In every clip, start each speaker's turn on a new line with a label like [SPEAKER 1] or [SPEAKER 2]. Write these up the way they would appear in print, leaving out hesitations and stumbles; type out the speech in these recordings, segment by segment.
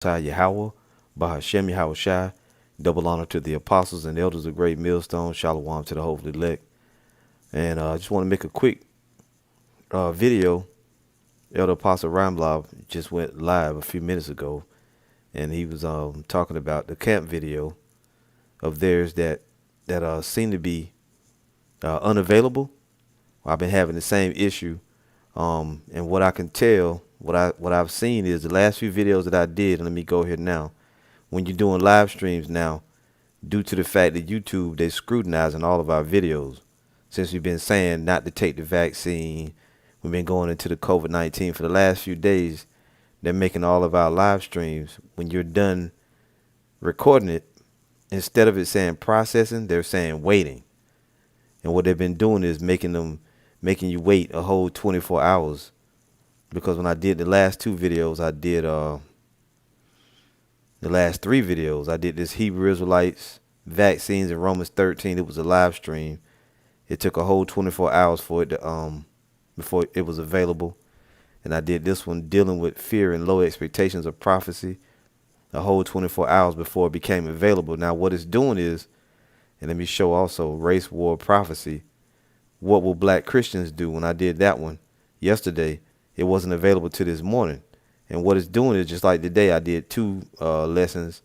[SPEAKER 1] Yahweh, Bahashem Yahweh Shai. Double honor to the apostles and elders of Great Millstone. Shalom to the hopefully elect. And I just want to make a quick video. Elder Apostle Ramlaw just went live a few minutes ago, and he was talking about the camp video of theirs that seem to be unavailable. I've been having the same issue, and what I can tell, what I've seen is the last few videos that I did. And let me go here now. When you're doing live streams now, due to the fact that YouTube, they're scrutinizing all of our videos. Since we've been saying not to take the vaccine, we've been going into the COVID-19 for the last few days. They're making all of our live streams, when you're done recording it, instead of it saying processing, they're saying waiting. And what they've been doing is making you wait a whole 24 hours. Because when I did the last two videos, I did the last three videos. I did this Hebrew Israelites, vaccines, and Romans 13. It was a live stream. It took a whole 24 hours for it to before it was available. And I did this one dealing with fear and low expectations of prophecy, a whole 24 hours before it became available. Now what it's doing is, and let me show also race war prophecy. What will black Christians do? When I did that one yesterday, it wasn't available to this morning. And what it's doing is just like today, I did two lessons.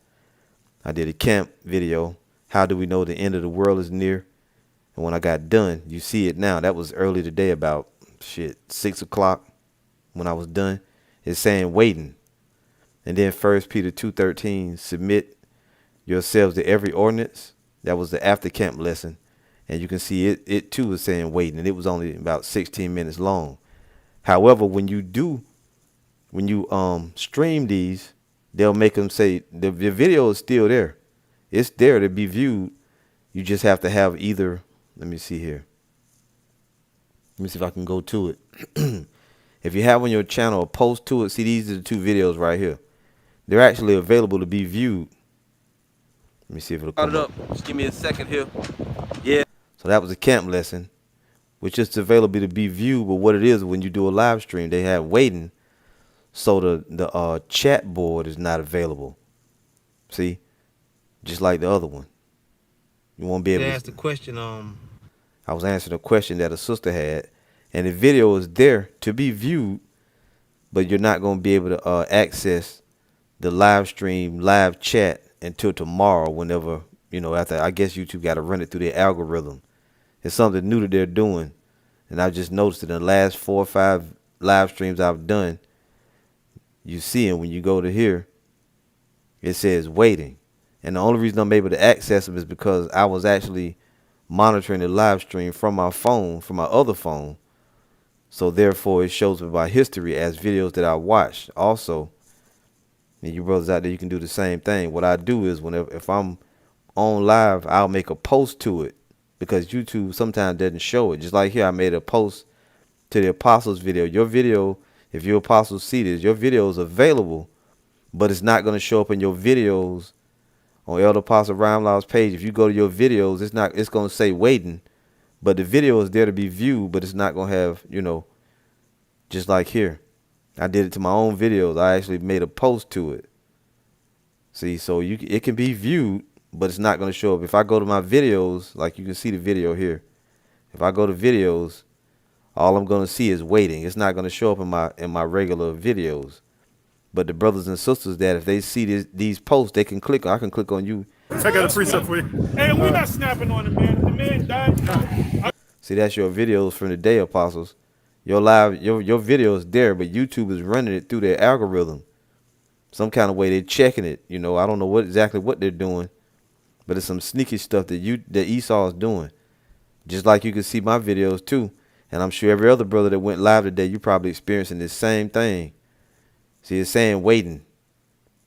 [SPEAKER 1] I did a camp video. How do we know the end of the world is near? And when I got done, you see it now. That was early today, about 6 o'clock when I was done. It's saying waiting. And then 1 Peter 2:13, submit yourselves to every ordinance. That was the after camp lesson. And you can see it too is saying waiting. And it was only about 16 minutes long. However, when you stream these, they'll make them say the video is still there. It's there to be viewed. You just have to have either, let me see here. Let me see if I can go to it. If you have on your channel a post to it, see, these are the two videos right here. They're actually available to be viewed. Let me see if it'll come up. Just give me a second here. Yeah. So that was a camp lesson, which is available to be viewed. But what it is, when you do a live stream, they have waiting. So the chat board is not available. See, just like the other one, you won't be able to ask the question. I was answering a question that a sister had, and the video is there to be viewed, but you're not going to be able to access the live stream, live chat until tomorrow. Whenever, after, I guess YouTube got to run it through their algorithm. It's something new that they're doing, and I've just noticed it in the last 4 or 5 live streams I've done. You see it when you go to here, it says waiting. And the only reason I'm able to access them is because I was actually monitoring the live stream from my phone, from my other phone. So therefore it shows me my history as videos that I watched also. And you brothers out there, you can do the same thing. What I do is if I'm on live, I'll make a post to it, because YouTube sometimes doesn't show it. Just like here, I made a post to the apostles video. Your video, if your apostles see this, your video is available, but it's not going to show up in your videos on Elder Apostle Ramlaw's page. If you go to your videos, it's going to say waiting, but the video is there to be viewed, but it's not going to have, just like here. I did it to my own videos. I actually made a post to it. See, so it can be viewed, but it's not going to show up. If I go to my videos, like you can see the video here. If I go to videos, all I'm going to see is waiting. It's not going to show up in my regular videos. But the brothers and sisters, that if they see these posts, they can click. I can click on you.
[SPEAKER 2] I got a precept for you. Hey, we're not snapping on the man. The man died.
[SPEAKER 1] See, that's your videos from the day, apostles. Your live, your video is there, but YouTube is running it through their algorithm. Some kind of way they're checking it. I don't know exactly what they're doing, but it's some sneaky stuff that Esau is doing. Just like you can see my videos too. And I'm sure every other brother that went live today, you're probably experiencing this same thing. See, it's saying waiting.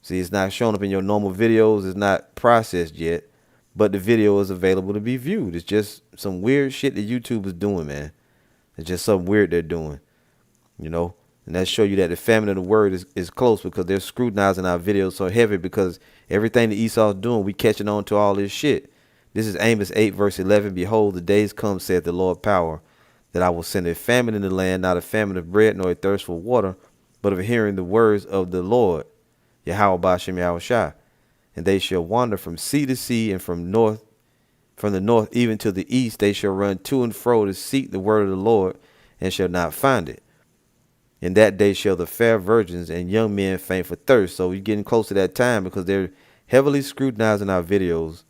[SPEAKER 1] See, it's not showing up in your normal videos. It's not processed yet, but the video is available to be viewed. It's just some weird shit that YouTube is doing, man. It's just something weird they're doing, and that show you that the famine of the word is close, because they're scrutinizing our videos so heavy, because everything that Esau's doing, we catching on to all this shit. This is Amos 8 verse 11. Behold, the days come, saith the Lord power, that I will send a famine in the land, not a famine of bread, nor a thirst for water, but of hearing the words of the Lord. Yahweh Ba'Shem Yahweh Shai. And they shall wander from sea to sea, and from the north even to the east. They shall run to and fro to seek the word of the Lord, and shall not find it. In that day shall the fair virgins and young men faint for thirst. So we're getting close to that time, because they're heavily scrutinizing our videos,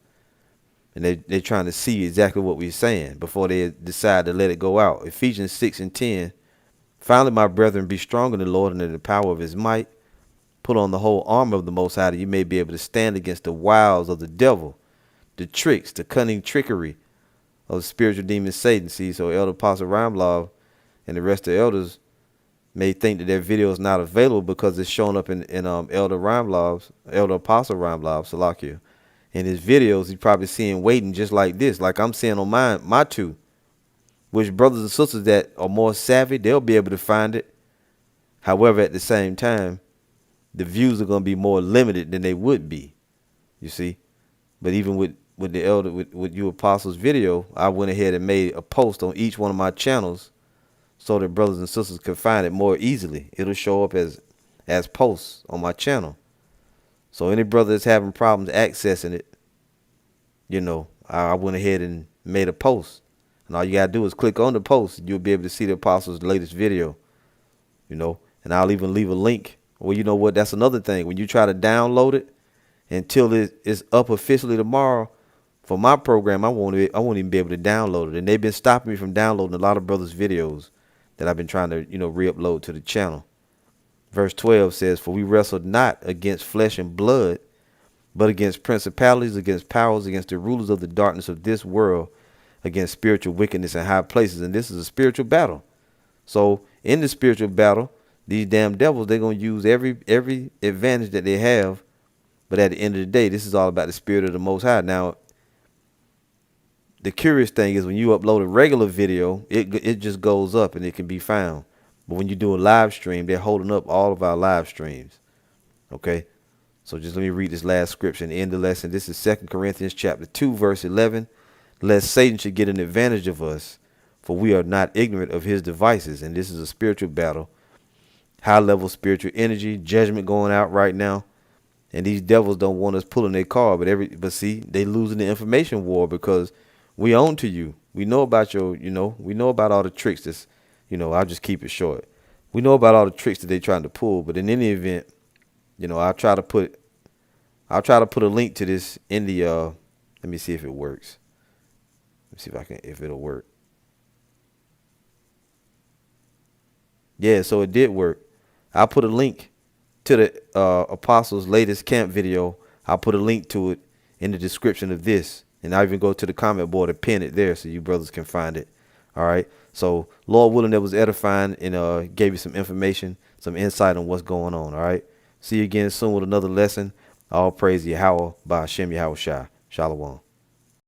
[SPEAKER 1] and they're trying to see exactly what we're saying before they decide to let it go out. Ephesians 6:10. Finally, my brethren, be strong in the Lord and in the power of his might. Put on the whole armor of the Most High, that you may be able to stand against the wiles of the devil, the tricks, the cunning trickery of the spiritual demon Satan. See, so Elder Apostle Ramlaw and the rest of the elders may think that their video is not available because it's showing up in Elder Apostle Ramlaw, Salakia. In his videos, he's probably seeing waiting just like this, like I'm seeing on my two. Which brothers and sisters that are more savvy, they'll be able to find it. However, at the same time, the views are going to be more limited than they would be, you see. But even with you apostles video, I went ahead and made a post on each one of my channels so that brothers and sisters can find it more easily. It'll show up as posts on my channel. So any brother that's having problems accessing it, I went ahead and made a post. And all you got to do is click on the post, and you'll be able to see the apostles' latest video, And I'll even leave a link. Well, you know what? That's another thing. When you try to download it, until it's up officially tomorrow for my program, I won't even be able to download it. And they've been stopping me from downloading a lot of brothers' videos that I've been trying to, re-upload to the channel. Verse 12 says, for we wrestle not against flesh and blood, but against principalities, against powers, against the rulers of the darkness of this world, against spiritual wickedness in high places. And this is a spiritual battle. So in the spiritual battle, these damn devils, they're going to use every advantage that they have. But at the end of the day, this is all about the spirit of the Most High. Now, the curious thing is when you upload a regular video, it just goes up and it can be found. But when you do a live stream, they're holding up all of our live streams. Okay? So just let me read this last scripture and end the lesson. This is 2 Corinthians chapter 2, verse 11. Lest Satan should get an advantage of us, for we are not ignorant of his devices. And this is a spiritual battle. High level spiritual energy, judgment going out right now. And these devils don't want us pulling their car, but see, they losing the information war because we own to you. We know about we know about all the tricks that's, I'll just keep it short. We know about all the tricks that they're trying to pull, but in any event, I'll try to put a link to this in the let me see if it works. Let me see if it'll work. Yeah, so it did work. I'll put a link to the Apostles' latest camp video. I'll put a link to it in the description of this. And I'll even go to the comment board and pin it there so you brothers can find it. All right. So, Lord willing, that was edifying and gave you some information, some insight on what's going on. All right. See you again soon with another lesson. All praise Yahweh Ba'Shem Yahweh Shai. Shalom.